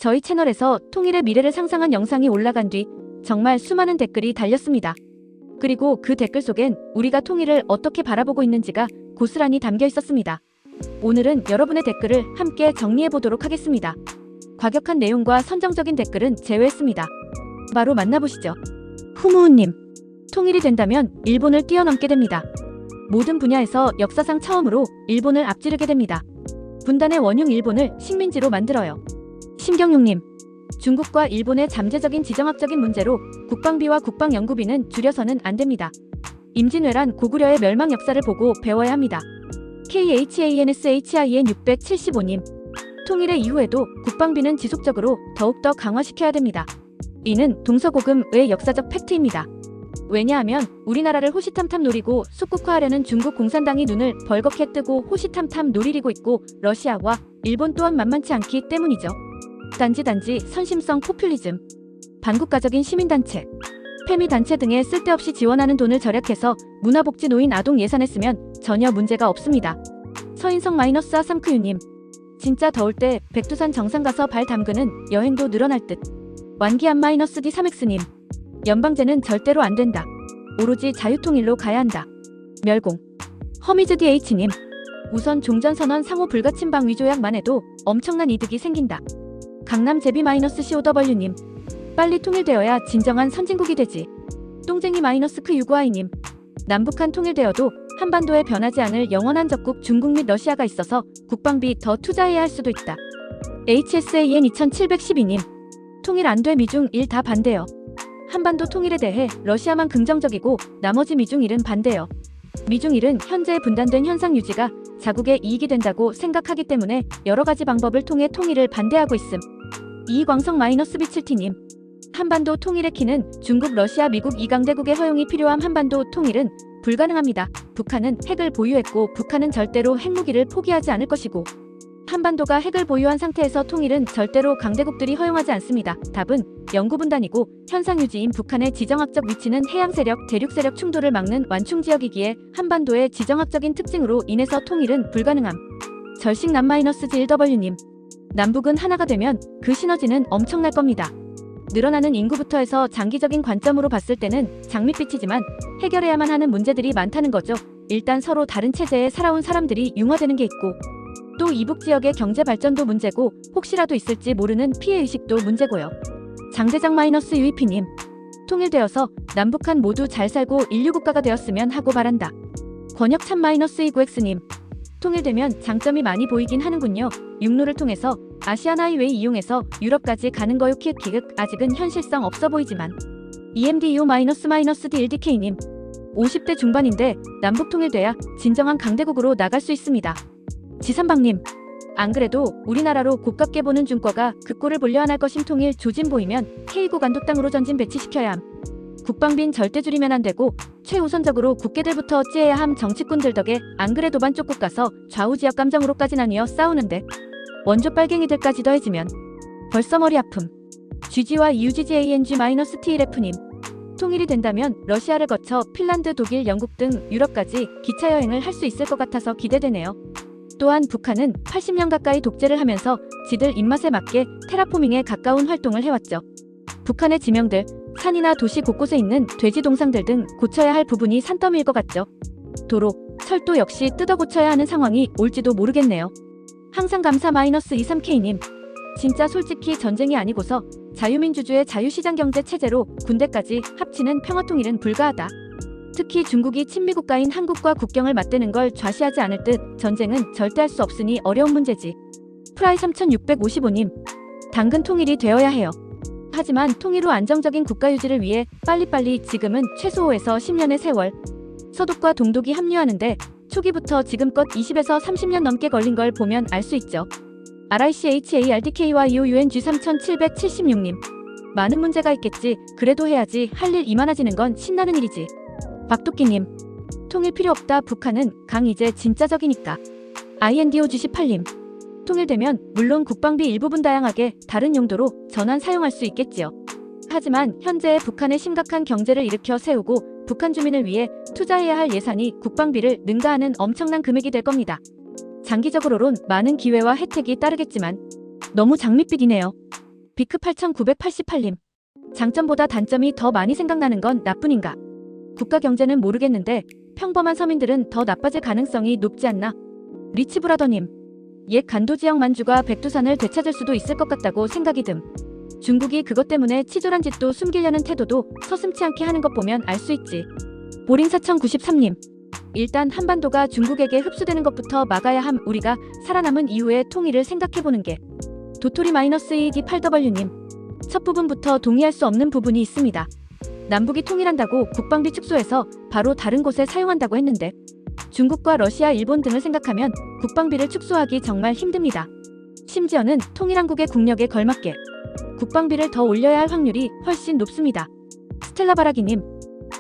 저희 채널에서 통일의 미래를 상상한 영상이 올라간 뒤 정말 수많은 댓글이 달렸습니다. 그리고 그 댓글 속엔 우리가 통일을 어떻게 바라보고 있는지가 고스란히 담겨 있었습니다. 오늘은 여러분의 댓글을 함께 정리해 보도록 하겠습니다. 과격한 내용과 선정적인 댓글은 제외했습니다. 바로 만나보시죠. 후무은님, 통일이 된다면 일본을 뛰어넘게 됩니다. 모든 분야에서 역사상 처음으로 일본을 앞지르게 됩니다. 분단의 원흉 일본을 식민지로 만들어요. 심경용님, 중국과 일본의 잠재적인 지정학적인 문제로 국방비와 국방연구비는 줄여서는 안 됩니다. 임진왜란 고구려의 멸망 역사를 보고 배워야 합니다. KHANSHIN 675님, 통일의 이후에도 국방비는 지속적으로 더욱더 강화시켜야 됩니다. 이는 동서고금의 역사적 팩트입니다. 왜냐하면 우리나라를 호시탐탐 노리고 속국화하려는 중국 공산당이 눈을 벌겋게 뜨고 호시탐탐 노리고 있고 러시아와 일본 또한 만만치 않기 때문이죠. 단지 선심성 포퓰리즘, 반국가적인 시민단체, 패미단체 등에 쓸데없이 지원하는 돈을 절약해서 문화복지 노인 아동 예산에 쓰면 전혀 문제가 없습니다. 서인성 -아삼크유님, 진짜 더울 때 백두산 정상 가서 발 담그는 여행도 늘어날 듯. 완기한 -D3X님, 연방제는 절대로 안 된다. 오로지 자유통일로 가야 한다. 멸공. 허미즈 DH님, 우선 종전선언 상호 불가침방 위조약만 해도 엄청난 이득이 생긴다. 강남 제비 -COW님, 빨리 통일되어야 진정한 선진국이 되지. 똥쟁이 -크 유구아이님, 남북한 통일되어도 한반도에 변하지 않을 영원한 적국 중국 및 러시아가 있어서 국방비 더 투자해야 할 수도 있다. HSAN 2712님, 통일 안 돼 미중 1 다 반대요. 한반도 통일에 대해 러시아만 긍정적이고 나머지 미중 1은 반대요. 미중 1은 현재 분단된 현상 유지가 자국의 이익이 된다고 생각하기 때문에 여러가지 방법을 통해 통일을 반대하고 있음. 이광성 -B7T님, 한반도 통일의 키는 중국, 러시아, 미국 이 강대국의 허용이 필요함. 한반도 통일은 불가능합니다. 북한은 핵을 보유했고 북한은 절대로 핵무기를 포기하지 않을 것이고 한반도가 핵을 보유한 상태에서 통일은 절대로 강대국들이 허용하지 않습니다. 답은 영구분단이고 현상유지인 북한의 지정학적 위치는 해양세력, 대륙세력 충돌을 막는 완충지역이기에 한반도의 지정학적인 특징으로 인해서 통일은 불가능함. 절식남 -G1W님, 남북은 하나가 되면 그 시너지는 엄청날 겁니다. 늘어나는 인구부터 해서 장기적인 관점으로 봤을 때는 장밋빛이지만 해결해야만 하는 문제들이 많다는 거죠. 일단 서로 다른 체제에 살아온 사람들이 융화되는 게 있고 또 이북 지역의 경제 발전도 문제고 혹시라도 있을지 모르는 피해의식도 문제고요. 장대장 -UEP님, 통일되어서 남북한 모두 잘 살고 인류국가가 되었으면 하고 바란다. 권혁참 -29X님, 통일되면 장점이 많이 보이긴 하는군요. 육로를 통해서 아시안 하이웨이 이용해서 유럽까지 가는 거요. 키읔키읔. 아직은 현실성 없어 보이지만. EMDEO -D1DK님, 50대 중반인데 남북 통일돼야 진정한 강대국으로 나갈 수 있습니다. 지삼방님, 안 그래도 우리나라로 곱깝게 보는 중과가 그 꼴을 보려 안 할 것임. 통일 조짐 보이면 K9 간도 땅으로 전진 배치시켜야 함. 국방빈 절대 줄이면 안 되고 최우선적으로 국회들부터 어찌해야 함. 정치꾼들 덕에 안 그래도 반쪽국 가서 좌우 지역 감정으로까지 나뉘어 싸우는데 원조 빨갱이들까지 더해지면 벌써 머리 아픔. GG와 UGGANG -TLF님, 통일이 된다면 러시아를 거쳐 핀란드, 독일, 영국 등 유럽까지 기차 여행을 할 수 있을 것 같아서 기대되네요. 또한 북한은 80년 가까이 독재를 하면서 지들 입맛에 맞게 테라포밍에 가까운 활동을 해왔죠. 북한의 지명들, 산이나 도시 곳곳에 있는 돼지 동상들 등 고쳐야 할 부분이 산더미일 것 같죠. 도로, 철도 역시 뜯어 고쳐야 하는 상황이 올지도 모르겠네요. 항상 감사 -23K님, 진짜 솔직히 전쟁이 아니고서 자유민주주의 자유시장경제 체제로 군대까지 합치는 평화통일은 불가하다. 특히 중국이 친미국가인 한국과 국경을 맞대는 걸 좌시하지 않을 듯 전쟁은 절대 할 수 없으니 어려운 문제지. 프라이 3655님, 당근 통일이 되어야 해요. 하지만 통일 후 안정적인 국가 유지를 위해 빨리빨리 지금은 최소 5에서 10년의 세월. 서독과 동독이 합류하는데 초기부터 지금껏 20에서 30년 넘게 걸린 걸 보면 알 수 있죠. RICHARDK와 EOUNG 3776님, 많은 문제가 있겠지. 그래도 해야지. 할 일 이만해지는 건 신나는 일이지. 박도끼님, 통일 필요 없다. 북한은 강 이제 진짜 적이니까. INDOG18님, 통일되면 물론 국방비 일부분 다양하게 다른 용도로 전환 사용할 수 있겠지요. 하지만 현재의 북한의 심각한 경제를 일으켜 세우고 북한 주민을 위해 투자해야 할 예산이 국방비를 능가하는 엄청난 금액이 될 겁니다. 장기적으로론 많은 기회와 혜택이 따르겠지만 너무 장밋빛이네요. 비크 8988님. 장점보다 단점이 더 많이 생각나는 건 나뿐인가? 국가 경제는 모르겠는데 평범한 서민들은 더 나빠질 가능성이 높지 않나? 리치브라더님. 옛 간도지역 만주가 백두산을 되찾을 수도 있을 것 같다고 생각이 듬. 중국이 그것 때문에 치졸한 짓도 숨기려는 태도도 서슴지 않게 하는 것 보면 알 수 있지. 보링 4093님. 일단 한반도가 중국에게 흡수되는 것부터 막아야 함. 우리가 살아남은 이후의 통일을 생각해보는 게. 도토리-2기 8W님. 첫 부분부터 동의할 수 없는 부분이 있습니다. 남북이 통일한다고 국방비 축소해서 바로 다른 곳에 사용한다고 했는데 중국과 러시아, 일본 등을 생각하면 국방비를 축소하기 정말 힘듭니다. 심지어는 통일한국의 국력에 걸맞게 국방비를 더 올려야 할 확률이 훨씬 높습니다. 스텔라바라기님.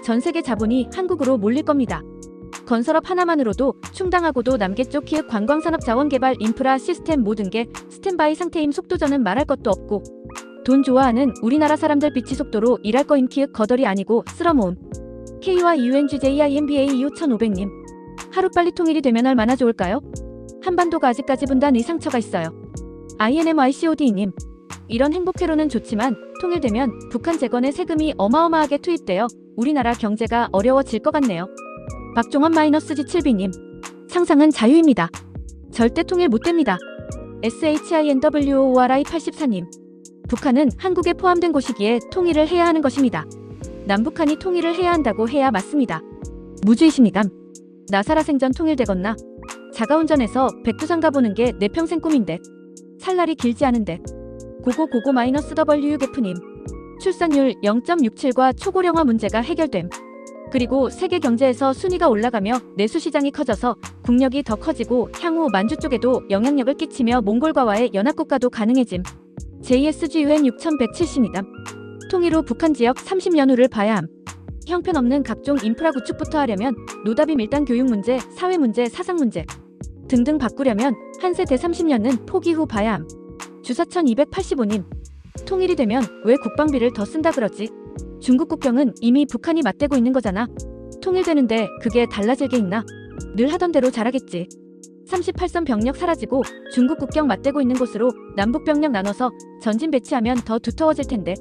전세계 자본이 한국으로 몰릴 겁니다. 건설업 하나만으로도 충당하고도 남계쪽 기획 관광산업 자원개발 인프라 시스템 모든 게 스탠바이 상태임. 속도전은 말할 것도 없고 돈 좋아하는 우리나라 사람들 빛이 속도로 일할 거임. 키읔 거덜이 아니고 쓸어모음. KYUNGJIMBA 2500님. 하루빨리 통일이 되면 얼마나 좋을까요? 한반도가 아직까지 분단의 상처가 있어요. INMICOD님. 이런 행복회로는 좋지만 통일되면 북한 재건에 세금이 어마어마하게 투입되어 우리나라 경제가 어려워질 것 같네요. 박종원-G7B님. 상상은 자유입니다. 절대 통일 못됩니다. SHINWORI84님. 북한은 한국에 포함된 곳이기에 통일을 해야 하는 것입니다. 남북한이 통일을 해야 한다고 해야 맞습니다. 무주의십니까? 나 살아생전 통일되겠나? 자가운전해서 백두산 가보는 게 내 평생 꿈인데 살 날이 길지 않은데. 고고-WUGF님. 출산율 0.67과 초고령화 문제가 해결됨. 그리고 세계 경제에서 순위가 올라가며 내수 시장이 커져서 국력이 더 커지고 향후 만주 쪽에도 영향력을 끼치며 몽골과와의 연합국가도 가능해짐. JSGUN 6170입니다. 통일 후 북한 지역 30년 후를 봐야 함. 형편없는 각종 인프라 구축부터 하려면 노답이 밀단 교육 문제, 사회 문제, 사상 문제 등등 바꾸려면 한 세대 30년은 포기 후 봐야 함. 주사천 285님. 통일이 되면 왜 국방비를 더 쓴다 그러지? 중국 국경은 이미 북한이 맞대고 있는 거잖아. 통일되는데 그게 달라질 게 있나? 늘 하던 대로 잘하겠지. 38선 병력 사라지고 중국 국경 맞대고 있는 곳으로 남북 병력 나눠서 전진 배치하면 더 두터워질 텐데.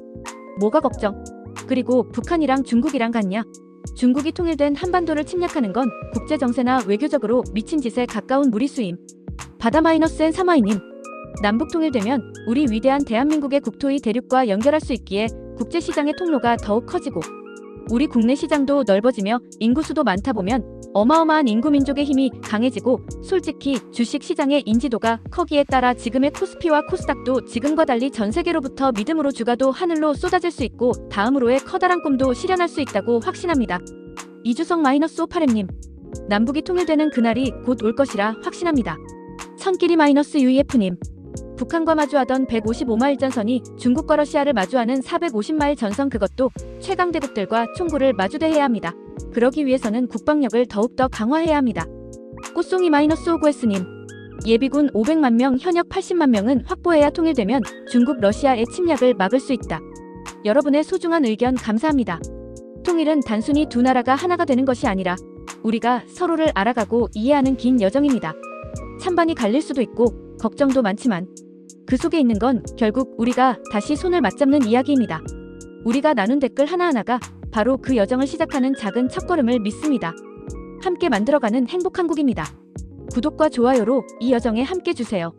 뭐가 걱정? 그리고 북한이랑 중국이랑 같냐? 중국이 통일된 한반도를 침략하는 건 국제 정세나 외교적으로 미친 짓에 가까운 무리수임. 바다-N3아이님. 남북 통일되면 우리 위대한 대한민국의 국토의 대륙과 연결할 수 있기에 국제시장의 통로가 더욱 커지고 우리 국내 시장도 넓어지며 인구수도 많다 보면 어마어마한 인구 민족의 힘이 강해지고 솔직히 주식시장의 인지도가 커기에 따라 지금의 코스피와 코스닥도 지금과 달리 전세계로부터 믿음으로 주가도 하늘로 쏟아질 수 있고 다음으로의 커다란 꿈도 실현할 수 있다고 확신합니다. 이주성-58M님. 남북이 통일되는 그날이 곧 올 것이라 확신합니다. 천끼리-UEF님. 북한과 마주하던 155마일 전선이 중국과 러시아를 마주하는 450마일 전선 그것도 최강대국들과 총구를 마주대해야 합니다. 그러기 위해서는 국방력을 더욱더 강화해야 합니다. 꽃송이-오구에스님. 예비군 500만 명, 현역 80만 명은 확보해야 통일되면 중국, 러시아의 침략을 막을 수 있다. 여러분의 소중한 의견 감사합니다. 통일은 단순히 두 나라가 하나가 되는 것이 아니라 우리가 서로를 알아가고 이해하는 긴 여정입니다. 찬반이 갈릴 수도 있고 걱정도 많지만 그 속에 있는 건 결국 우리가 다시 손을 맞잡는 이야기입니다. 우리가 나눈 댓글 하나하나가 바로 그 여정을 시작하는 작은 첫걸음을 믿습니다. 함께 만들어가는 행복한국입니다. 구독과 좋아요로 이 여정에 함께 주세요.